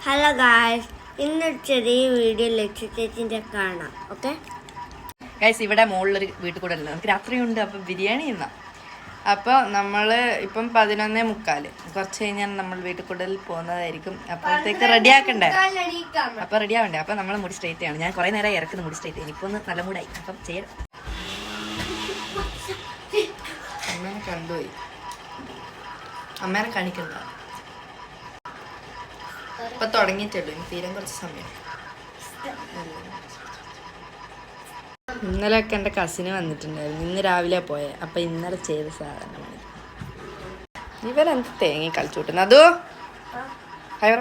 Hello guys, ഇന്നൊരു ചെറിയ video ലക്ഷ്യത്തിൻ്റെ കാണാം. ഓക്കെ ഗൈസ്, ഇവിടെ മുകളിലൊരു വീട്ടിൽ കൂടെ അല്ല, നമുക്ക് രാത്രിയുണ്ട്. അപ്പം ബിരിയാണി തിന്നാം. അപ്പോൾ നമ്മൾ ഇപ്പം 11:45, കുറച്ച് കഴിഞ്ഞാൽ നമ്മൾ വീട്ടിൽ കൂടുതൽ പോകുന്നതായിരിക്കും. അപ്പോഴത്തേക്ക് റെഡിയാക്കണ്ടേ? അപ്പോൾ റെഡി ആവണ്ടേ? അപ്പം നമ്മൾ മുടി സ്ട്രൈറ്റ് ചെയ്യണം. ഞാൻ കുറേ നേരം ഇറക്കുന്നു മുടി സ്ട്രൈറ്റ് ചെയ്യാൻ. ഇപ്പോൾ ഒന്ന് നല്ല മൂടായി. അപ്പം ചെയ്യാം. അമ്മേനെ കണ്ടുപോയി. അമ്മേനെ കാണിക്കണ്ട. ഇപ്പം തുടങ്ങിയിട്ടുള്ളൂ. ഇനി തീരാൻ കുറച്ച് സമയം. ഇന്നലെയൊക്കെ എൻ്റെ കസിന് വന്നിട്ടുണ്ടായിരുന്നു. ഇന്ന് രാവിലെ പോയെ. അപ്പം ഇന്നലെ ചെയ്ത സാധനമാണ്. ഇവരെന്ത് തേങ്ങി കളിച്ചു കൂട്ടുന്നു. അതോ ഹൈറ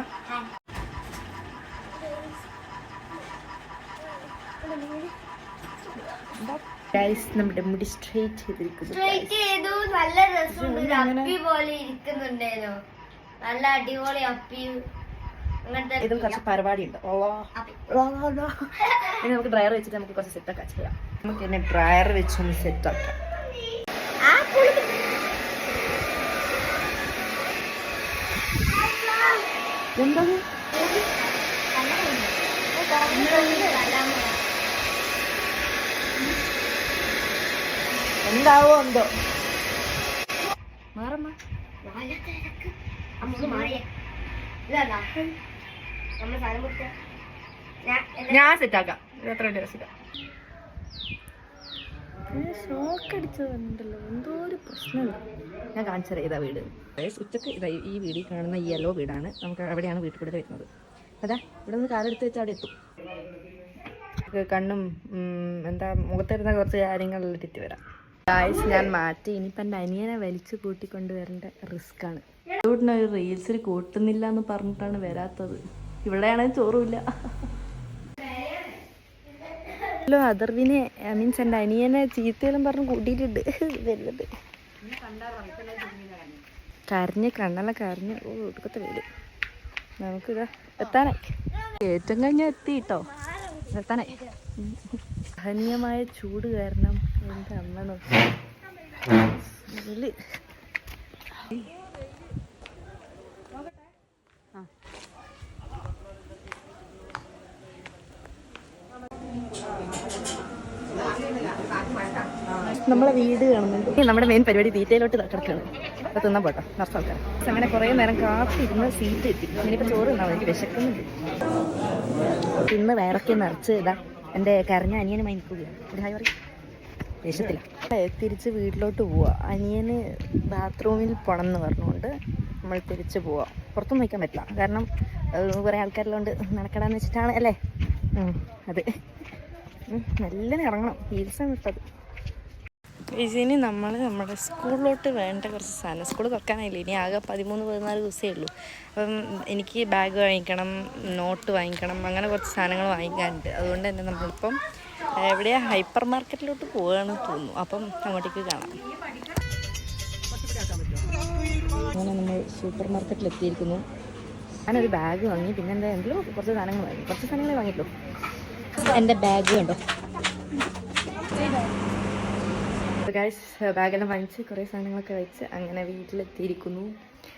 നമ്മുടെ മുടി സ്ട്രൈറ്റ് ചെയ്തിരിക്കുന്നു. നല്ല രസമുണ്ട്. അപ്പി പോലെ ഇരിക്കുന്നുണ്ടേനോ. നല്ല അടിപൊളി അപ്പി. ഇതും കുറച്ച് പരിപാടി ഉണ്ട്. ഇനി നമുക്ക് ഡ്രയർ വെച്ചിട്ട് നമുക്ക് കുറച്ച് സെറ്റൊക്കെ ചെയ്യാം. നമുക്ക് ഇനി ഡ്രയർ വെച്ചൊന്ന് സെറ്റാക്കാം. എന്താണ് എന്താവോ എന്തോ. മാറമ്മ, ഞാൻ സെറ്റാക്കാം. എത്ര ദിവസം ഷോക്ക് അടിച്ചതുണ്ടല്ലോ. എന്തോ ഒരു പ്രശ്നമില്ല. ഞാൻ കാണിച്ചു തരാം. ഇതാ വീട്. ഉച്ചക്ക് ഇതാ ഈ വീടിൽ കാണുന്ന ഈ യെല്ലോ വീടാണ്. നമുക്ക് അവിടെയാണ് വീട്ടിൽ കൂടെ വരുന്നത്. അതാ ഇവിടെ നിന്ന് കാലെടുത്ത് വെച്ച് അവിടെ എത്തും. കണ്ണും എന്താ മുഖത്തിരുന്ന കുറച്ച് കാര്യങ്ങളിൽ തെറ്റി വരാം. ഗായ്സ്, ഞാൻ മാറ്റി. ഇനിയിപ്പം എൻ്റെ അനിയനെ വലിച്ചു കൂട്ടിക്കൊണ്ട് വരേണ്ട റിസ്ക്കാണ്. അതുകൊണ്ട് ഒരു റീൽസിൽ കൂട്ടുന്നില്ല എന്ന് പറഞ്ഞിട്ടാണ് വരാത്തത്. ഇവിടെയാണെങ്കിൽ ചോറുമില്ല. ഹലോ, അതർവിനെ മീൻസ് എൻ്റെ അനിയനെ ചീത്തയെല്ലാം പറഞ്ഞ് കൂട്ടിയിട്ടുണ്ട് വരുന്നത്. കരഞ്ഞ് കണ്ണെല്ലാം കരഞ്ഞ്. ഒടുക്കത്തെ വീട്. നമുക്കിതാ എത്താനായി. ഏറ്റവും കഴിഞ്ഞാൽ എത്തി കേട്ടോ. എത്താനായി. സഹനീയമായ ചൂട് കാരണം എൻ്റെ അമ്മ നോക്കി നമ്മളെ വീട് കാണുന്നുണ്ട്. നമ്മുടെ മെയിൻ പരിപാടി തീറ്റയിലോട്ട് കിടക്കുകയാണ്. അപ്പോൾ തിന്നാൻ പോട്ടോ നിറച്ച ആൾക്കാർ. അങ്ങനെ കുറേ നേരം കാത്തിരുന്ന് സീറ്റ് എത്തി. ഇനിയിപ്പോൾ ചോറ് തിന്നാവും. എനിക്ക് വിശക്കുന്നുണ്ട്. ഇന്ന് വയറൊക്കെ നിറച്ച് ഇതാ എൻ്റെ കരഞ്ഞ അനിയനുമായി നിൽക്കുകയാണ്. ഒരു ഹായ് പറയും. ദേഷ്യത്തില്ല. തിരിച്ച് വീട്ടിലോട്ട് പോവുക. അനിയന് ബാത്റൂമിൽ പോകണം എന്ന് പറഞ്ഞുകൊണ്ട് നമ്മൾ തിരിച്ച് പോവുക. പുറത്തൊന്നും വയ്ക്കാൻ പറ്റില്ല. കാരണം കുറേ ആൾക്കാരെല്ലാം നടക്കണമെന്ന് വെച്ചിട്ടാണ് അല്ലേ. അതെ, നല്ല ഇറങ്ങണം. ഹീൽസാണ് ഇട്ടത്. ഇനി നമ്മൾ നമ്മുടെ സ്കൂളിലോട്ട് വേണ്ട കുറച്ച് സാധനം. സ്കൂൾ തുറക്കാനായില്ല. ഇനി ആകെ 13-14 ദിവസമേ ഉള്ളൂ. അപ്പം എനിക്ക് ബാഗ് വാങ്ങിക്കണം, നോട്ട് വാങ്ങിക്കണം, അങ്ങനെ കുറച്ച് സാധനങ്ങൾ വാങ്ങിക്കാനുണ്ട്. അതുകൊണ്ട് തന്നെ നമ്മളിപ്പം എവിടെയാ ഹൈപ്പർ മാർക്കറ്റിലോട്ട് പോവുകയാണെന്ന് തോന്നുന്നു. അപ്പം അങ്ങോട്ടേക്ക് കാണാം. അങ്ങനെ നമ്മൾ സൂപ്പർ മാർക്കറ്റിൽ എത്തിയിരിക്കുന്നു. ഞാനൊരു ബാഗ് വാങ്ങി. പിന്നെ എന്താ എന്തെങ്കിലും കുറച്ച് സാധനങ്ങൾ വാങ്ങി. കുറച്ച് സാധനങ്ങളെ വാങ്ങിയിട്ടുള്ളൂ. എൻ്റെ ബാഗ് കണ്ടോ ഗൈസ്. ബാഗെല്ലാം വാങ്ങിച്ച് കുറേ സാധനങ്ങളൊക്കെ വെച്ച് അങ്ങനെ വീട്ടിലെത്തിയിരിക്കുന്നു.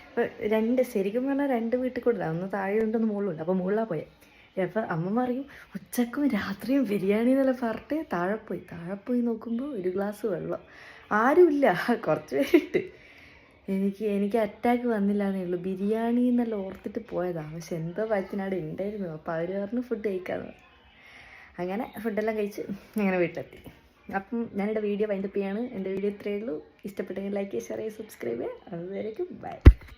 അപ്പോൾ ശരിക്കും പറഞ്ഞാൽ 2 വീട്ടിൽ കൂടുതലാണ്. ഒന്ന് താഴെയുണ്ട്, ഒന്ന് മുകളിലുണ്ട്. അപ്പോൾ മുകളിലാണ് പോയത്. അപ്പോൾ അമ്മ പറയും ഉച്ചക്കും രാത്രിയും ബിരിയാണി എന്നല്ല പറഞ്ഞിട്ട് താഴെ പോയി നോക്കുമ്പോൾ ഒരു ഗ്ലാസ് വെള്ളം. ആരുമില്ല, കുറച്ച് പേരിട്ട്. എനിക്ക് അറ്റാക്ക് വന്നില്ല എന്നേ ഉള്ളൂ. ബിരിയാണി എന്നെല്ലാം ഓർത്തിട്ട് പോയതാണ്. പക്ഷെ എന്തോ കാര്യത്തിനവിടെ ഉണ്ടായിരുന്നു. അപ്പോൾ അവർ പറഞ്ഞു ഫുഡ് കഴിക്കാമെന്ന്. അങ്ങനെ ഫുഡെല്ലാം കഴിച്ച് അങ്ങനെ വീട്ടിലെത്തി. അപ്പം ഞാനിവിടെ വീഡിയോ വൈൻഡപ്പ് ചെയ്യാണ്. എൻ്റെ വീഡിയോ ഇത്രയേ ഉള്ളൂ. ഇഷ്ടപ്പെട്ടെങ്കിൽ ലൈക്ക് ചെയ്യുക, ഷെയർ ചെയ്യുക, സബ്സ്ക്രൈബ് ചെയ്യുക. അതുവരേക്കും ബൈ.